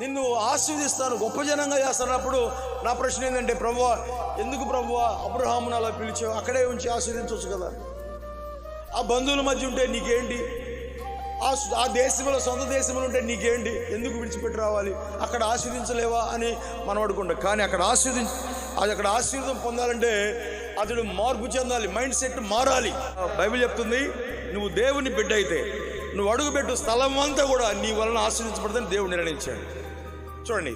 నిన్ను ఆశీర్వదిస్తాను, గొప్ప జనంగా చేస్తున్నప్పుడు నా ప్రశ్న ఏంటంటే, ప్రభువా ఎందుకు ప్రభువా అబ్రహామును అలా పిలిచావు? అక్కడే ఉంచి ఆశీర్వదించవచ్చు కదా. ఆ బంధువుల మధ్య ఉంటే నీకేంటి? ఆ దేశంలో, సొంత దేశంలో ఉంటే నీకేంటి? ఎందుకు విడిచిపెట్టి రావాలి? అక్కడ ఆశీర్వదించలేవా అని మనం అడుగుంటాం. కానీ అక్కడ ఆశీర్వాదం పొందాలంటే అతడు మార్పు చెందాలి, మైండ్ సెట్ మారాలి. బైబిల్ చెప్తుంది, నువ్వు దేవుని బిడ్డ అయితే నువ్వు అడుగుపెట్టు స్థలం అంతా కూడా నీ వలన ఆశీర్వించబడదని దేవుడు నిర్ణయించాడు. చూడండి,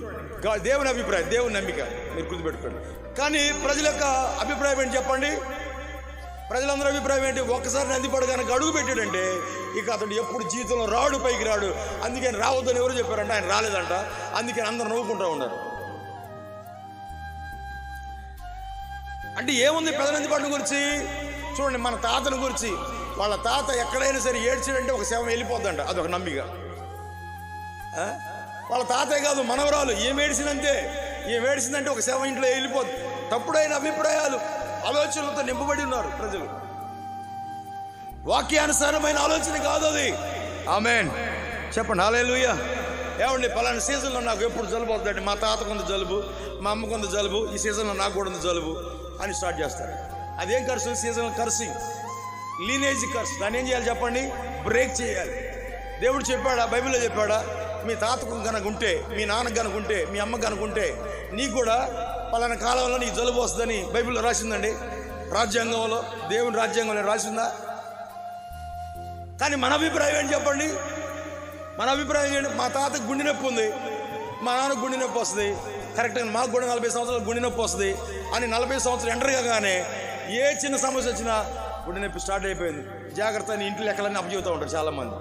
దేవుని అభిప్రాయం, దేవుని నమ్మిక మీరు గుర్తుపెట్టుకోండి. కానీ ప్రజల యొక్క అభిప్రాయం ఏంటి చెప్పండి? ప్రజలందరూ అభిప్రాయం ఏంటి? ఒక్కసారి నందిపడ కనుక అడుగు పెట్టాడంటే ఇక అతడు ఎప్పుడు జీవితంలో రాడు, పైకి రాడు. అందుకని రావద్దని ఎవరు చెప్పారంట? ఆయన రాలేదంట. అందుకని అందరూ నవ్వుకుంటూ ఉన్నారు. అంటే ఏముంది పెదనందిపట్నం గురించి? చూడండి, మన తాతను గురించి, వాళ్ళ తాత ఎక్కడైనా సరే ఏడ్చాడంటే ఒక శవం వెళ్ళిపోద్దంట, అదొక నమ్మిక. వాళ్ళ తాతే కాదు, మనవరాలు ఏం ఏడిసిందంటే ఒక శవం ఇంట్లో వెళ్ళిపోద్ది. తప్పుడైన అభిప్రాయాలు, ఆలోచనలతో నింపబడి ఉన్నారు ప్రజలు. వాక్యానుసారమైన ఆలోచన కాదు అది. ఆమేన్ చెప్పండి, హల్లెలూయా. ఏమండి, పలానా సీజన్లో నాకు ఎప్పుడు జలుబు అవుతుందండి, మా తాతకు ఉంది జలుబు, మా అమ్మకు ఉంది జలుబు, ఈ సీజన్లో నాకు కూడా ఉంది జలుబు అని స్టార్ట్ చేస్తారు. అదేం కర్సు? Seasonal cursing, lineage curse. దాన్ని ఏం చేయాలి చెప్పండి? బ్రేక్ చేయాలి. దేవుడు చెప్పాడా? బైబిల్లో చెప్పాడా? మీ తాతకు కనుక ఉంటే, మీ నాన్నకు కనుక ఉంటే, మీ అమ్మకు కనుక ఉంటే నీకు కూడా పలానా కాలంలో నీకు జలుబు వస్తుందని బైబిల్లో రాసిందండి. రాజ్యాంగంలో, దేవుని రాజ్యాంగంలో రాసిందా? కానీ మన అభిప్రాయం ఏంటి చెప్పండి? మన అభిప్రాయం ఏంటి? మా తాతకు గుండె నొప్పి ఉంది, మా నాన్నకు గుండె నొప్పి వస్తుంది, కరెక్ట్గా మాకు కూడా 40 సంవత్సరాలు గుండె నొప్పి వస్తుంది అని 40 సంవత్సరాలు ఎంటర్ కాగానే ఏ చిన్న సమస్య వచ్చినా గుండె నొప్పి స్టార్ట్ అయిపోయింది, జాగ్రత్త అని ఇంట్లో లెక్కలన్నీ అప్పచెబుతూ ఉంటారు చాలామంది.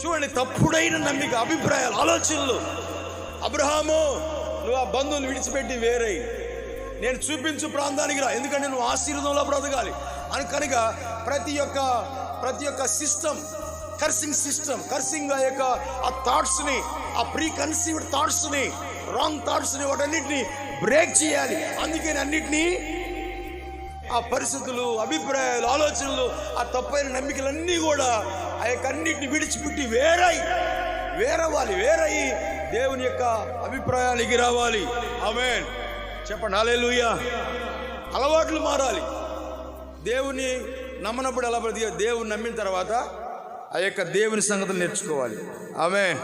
చూడండి, తప్పుడైన నమ్మిక, అభిప్రాయాలు, ఆలోచనలు. అబ్రహాము, నువ్వు ఆ బంధువులు విడిచిపెట్టి వేరై నేను చూపించు ప్రాంతానికి రా, ఎందుకంటే నువ్వు ఆశీర్వాదంలో బ్రతకాలి అని. కనుక ప్రతి ఒక్క సిస్టమ్, కర్సింగ్ యొక్క ఆ థాట్స్ని, ఆ ప్రీ కన్సీవ్డ్ థాట్స్ని, రాంగ్ థాట్స్ని, వాటన్నిటిని బ్రేక్ చేయాలి. అందుకని అన్నిటినీ, ఆ పరిస్థితులు, అభిప్రాయాలు, ఆలోచనలు, ఆ తప్పైన నమ్మికలన్నీ కూడా ఆ యొక్క అన్నిటిని విడిచిపెట్టి వేరయ్యి దేవుని యొక్క అభిప్రాయానికి రావాలి. ఆమేన్ చెప్పండి, హల్లెలూయా. అలవాట్లు మారాలి. దేవుని నమ్మనప్పుడు ఎలా? దేవుని నమ్మిన తర్వాత ఆ యొక్క దేవుని సంగతులు నేర్చుకోవాలి. ఆమేన్.